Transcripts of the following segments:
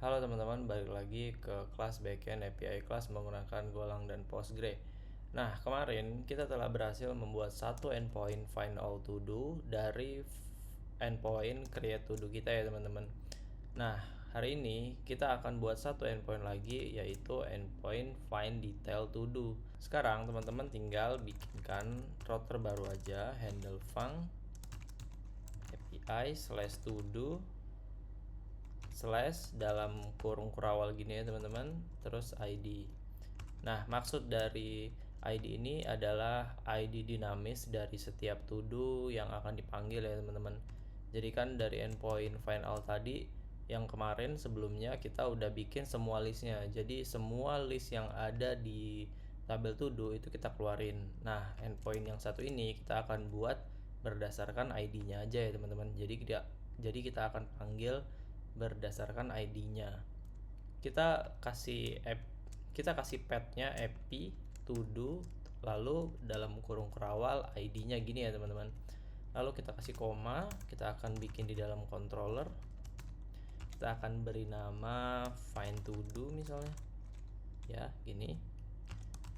Halo teman-teman, balik lagi ke kelas backend API class menggunakan Golang dan Postgre. Nah, kemarin kita telah berhasil membuat satu endpoint find all to do dari endpoint create to do kita ya teman-teman. Nah, hari ini kita akan buat satu endpoint lagi, yaitu endpoint find detail to do. Sekarang teman-teman tinggal bikinkan router baru aja, handle func API /to do slash dalam kurung kurawal gini ya teman-teman, terus ID. Nah, maksud dari ID ini adalah ID dinamis dari setiap to do yang akan dipanggil ya teman-teman. Jadi kan dari endpoint find all tadi yang kemarin sebelumnya kita udah bikin semua listnya. Jadi semua list yang ada di tabel to do itu kita keluarin. Nah, endpoint yang satu ini kita akan buat berdasarkan ID-nya aja ya teman-teman. Jadi kita akan panggil berdasarkan ID-nya. Kita kasih path-nya epi to do, lalu dalam kurung kerawal ID-nya gini ya teman-teman. Lalu kita kasih koma, kita akan bikin di dalam controller. Kita akan beri nama find to do misalnya. Ya, gini.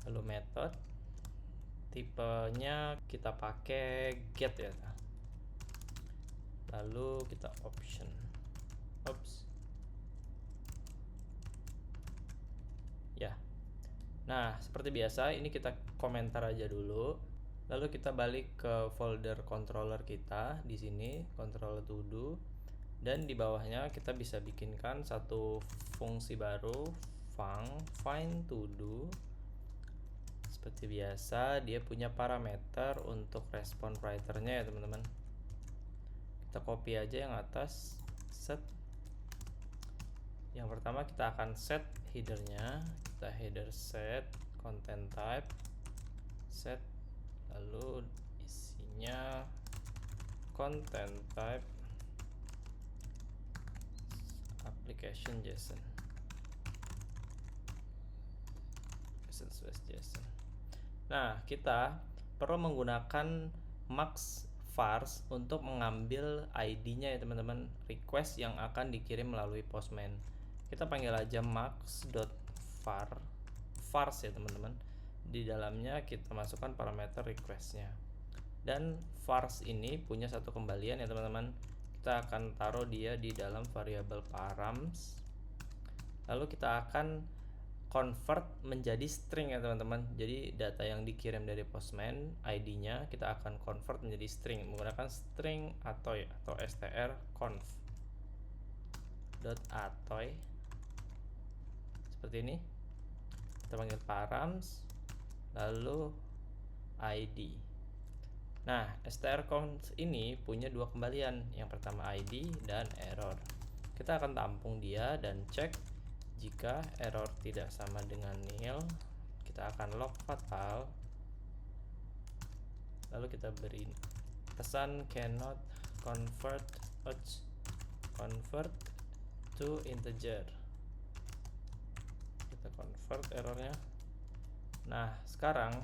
Lalu method tipenya kita pakai get ya. Lalu kita option. Ya. Nah, seperti biasa ini kita komentar aja dulu. Lalu kita balik ke folder controller kita di sini, controller to do. Dan di bawahnya kita bisa bikinkan satu fungsi baru, func find to do. Seperti biasa, dia punya parameter untuk respon writer-nya ya teman-teman. Kita copy aja yang atas, set. Yang pertama kita akan set header-nya. Kita header set content type set, lalu isinya content type application JSON. Nah, kita perlu menggunakan max vars untuk mengambil ID-nya ya teman-teman, request yang akan dikirim melalui postman. Kita panggil aja max.vars ya teman-teman. Di dalamnya kita masukkan parameter request-nya. Dan vars ini punya satu kembalian ya teman-teman. Kita akan taruh dia di dalam variabel params. Lalu kita akan convert menjadi string ya teman-teman. Jadi data yang dikirim dari postman, ID-nya kita akan convert menjadi string menggunakan string atoy atau strconf .atoy seperti ini. Kita panggil params lalu ID. Nah, strconf ini punya dua kembalian. Yang pertama ID dan error. Kita akan tampung dia dan cek. Jika error tidak sama dengan nil, kita akan log fatal. Lalu kita beri pesan cannot convert to integer. Kita convert errornya. Nah, sekarang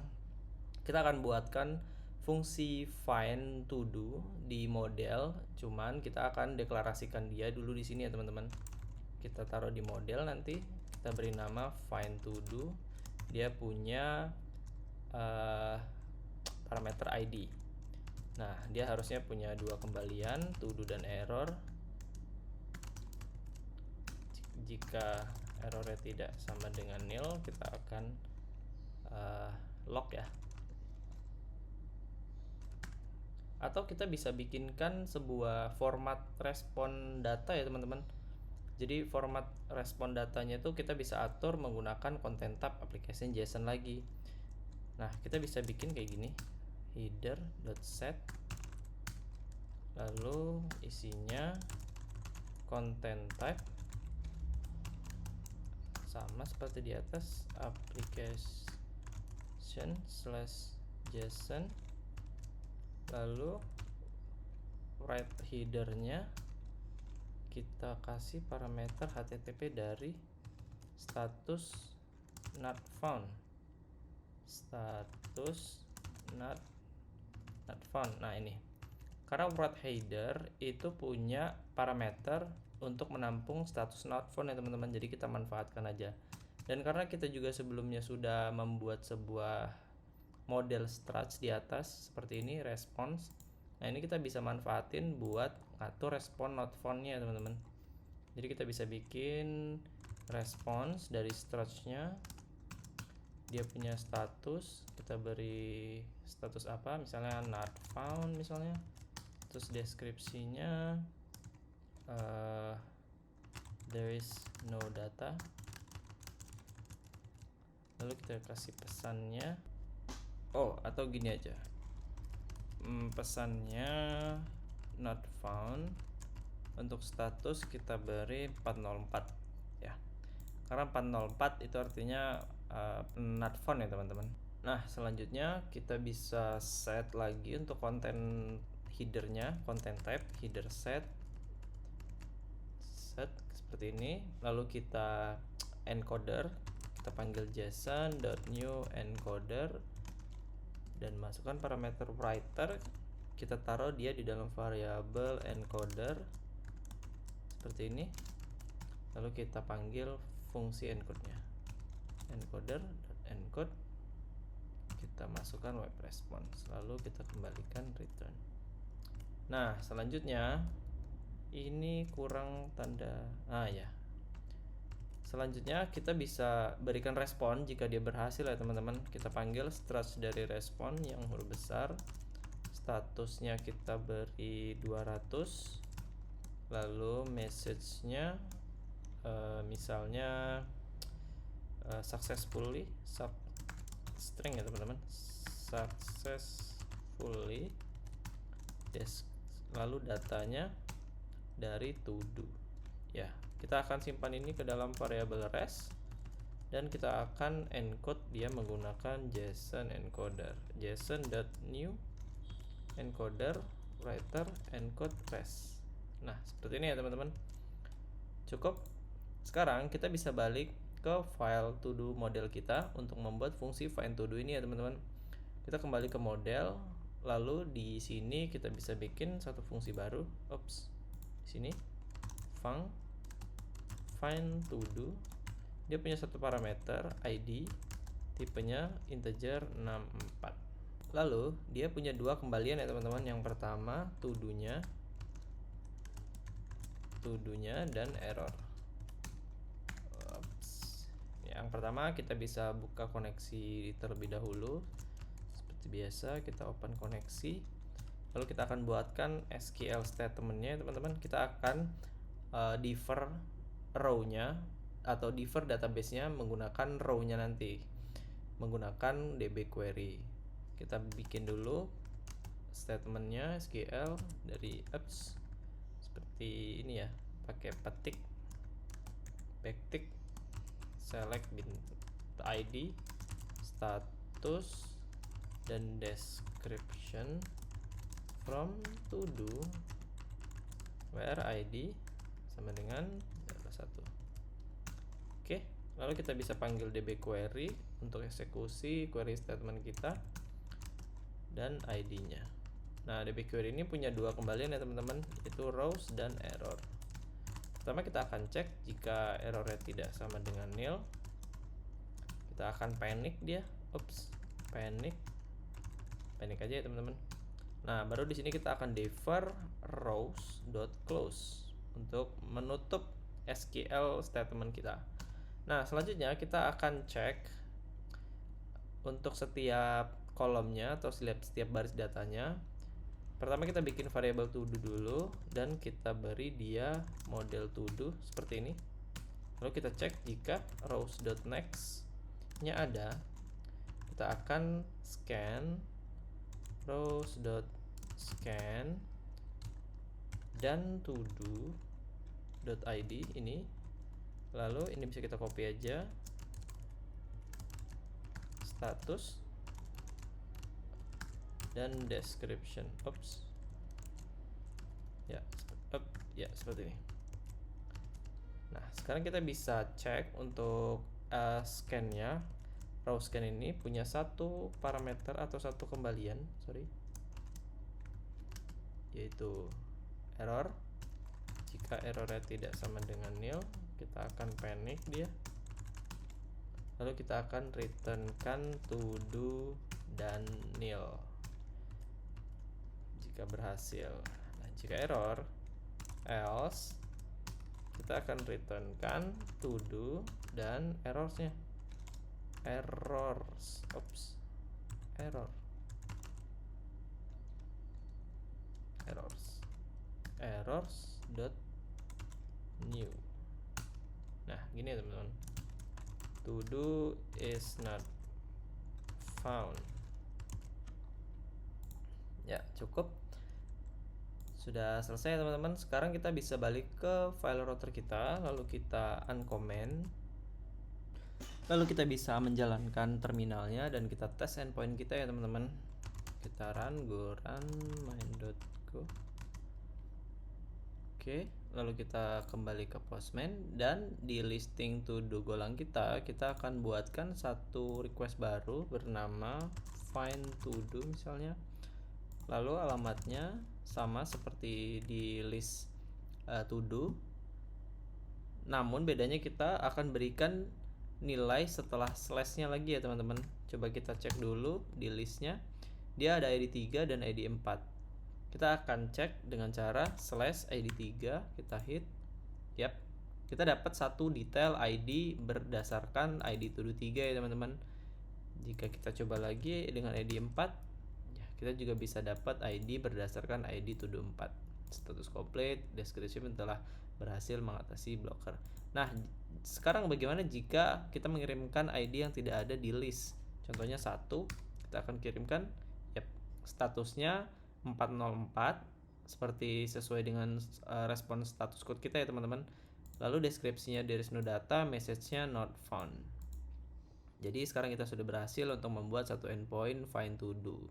kita akan buatkan fungsi find to do di model, cuman kita akan deklarasikan dia dulu di sini ya teman-teman. Kita taruh di model, nanti kita beri nama find to do. Dia punya parameter ID. Nah, dia harusnya punya dua kembalian, to do dan error. Jika errornya tidak sama dengan nil, kita akan log ya. Atau kita bisa bikinkan sebuah format respon data ya teman-teman. Jadi format respon datanya itu kita bisa atur menggunakan content type application JSON lagi. Nah, kita bisa bikin kayak gini. Header.set lalu isinya content type sama seperti di atas, application/JSON, lalu write header-nya kita kasih parameter HTTP dari status not found. Nah, ini karena write header itu punya parameter untuk menampung status not found ya teman-teman, jadi kita manfaatkan aja. Dan karena kita juga sebelumnya sudah membuat sebuah model struct di atas seperti ini, response. Nah, ini kita bisa manfaatin buat ngatur respon not found-nya teman-teman. Jadi kita bisa bikin response dari struct-nya, dia punya status, kita beri status apa, misalnya not found misalnya, terus deskripsinya there is no data, lalu kita kasih pesannya, atau gini aja, pesannya not found, untuk status kita beri 404 ya, karena 404 itu artinya not found ya teman-teman. Nah, selanjutnya kita bisa set lagi untuk konten headernya, content type header set seperti ini. Lalu kita encoder, kita panggil json.new encoder dan masukkan parameter writer, kita taruh dia di dalam variabel encoder seperti ini. Lalu kita panggil fungsi encode-nya, encoder.encode, kita masukkan web response, lalu kita kembalikan return. Nah, selanjutnya ini kurang tanda, ya. Selanjutnya kita bisa berikan respon jika dia berhasil ya teman-teman. Kita panggil struct dari respon yang huruf besar, statusnya kita beri 200, lalu message-nya misalnya successfully, string ya teman-teman, successfully, lalu datanya dari to do ya. Kita akan simpan ini ke dalam variabel res dan kita akan encode dia menggunakan JSON encoder, json.new encoder writer encode res. Nah, seperti ini ya teman-teman. Cukup. Sekarang kita bisa balik ke file to do model kita untuk membuat fungsi find to do ini ya teman-teman. Kita kembali ke model, lalu di sini kita bisa bikin satu fungsi baru. Di sini find to do, dia punya satu parameter ID, tipenya integer 64. Lalu dia punya dua kembalian ya teman-teman. Yang pertama to do-nya dan error. Yang pertama kita bisa buka koneksi terlebih dahulu. Seperti biasa kita open koneksi, lalu kita akan buatkan SQL statement-nya teman-teman. Kita akan defer row-nya atau defer database-nya menggunakan row-nya nanti, menggunakan DB query. Kita bikin dulu statement-nya SQL dari apps seperti ini ya, pakai petik, backtick, select bin ID, status, dan description from to do where ID sama dengan 1. Oke, lalu kita bisa panggil DB query untuk eksekusi query statement kita dan ID-nya. Nah, DB query ini punya dua kembalian ya teman-teman, itu rows dan error. Pertama kita akan cek jika errornya tidak sama dengan nil. Kita akan panic dia, panic aja ya teman-teman. Nah, baru di sini kita akan defer rows.close untuk menutup SQL statement kita. Nah, selanjutnya kita akan cek untuk setiap kolomnya atau setiap baris datanya. Pertama kita bikin variabel to do dulu dan kita beri dia model to do seperti ini. Lalu kita cek jika rows.next-nya ada, kita akan scan rows.scan dan to do.id ini. Lalu ini bisa kita copy aja, status dan description. Ya, seperti ini. Nah, sekarang kita bisa cek untuk scan-nya. Row scan ini punya satu parameter atau satu kembalian, yaitu error Jika errornya tidak sama dengan nil, kita akan panic dia. Lalu kita akan returnkan to do dan nil jika berhasil. Nah, jika error, else, kita akan returnkan to do dan errors-nya. Errors dot new. Nah, gini ya teman-teman, to do is not found. Ya, cukup, sudah selesai teman-teman. Sekarang kita bisa balik ke file router kita, lalu kita uncomment, lalu kita bisa menjalankan terminalnya dan kita tes endpoint kita ya teman-teman. Kita run main.go. Oke, lalu kita kembali ke Postman dan di listing to do golang kita akan buatkan satu request baru bernama find to do misalnya. Lalu alamatnya sama seperti di list to do, namun bedanya kita akan berikan nilai setelah slashnya lagi ya teman-teman. Coba kita cek dulu di listnya, dia ada ID 3 dan ID 4. Kita akan cek dengan cara slash ID 3, kita hit, yap, kita dapat satu detail ID berdasarkan ID to do 3 ya teman-teman. Jika kita coba lagi dengan ID 4, ya, kita juga bisa dapat ID berdasarkan ID to do 4. Status complete, description telah berhasil mengatasi blocker. Nah, sekarang bagaimana jika kita mengirimkan ID yang tidak ada di list? Contohnya 1, kita akan kirimkan, yap, statusnya 404 seperti sesuai dengan respon status code kita ya teman-teman. Lalu deskripsinya there is no data, message-nya not found. Jadi sekarang kita sudah berhasil untuk membuat satu endpoint find to do.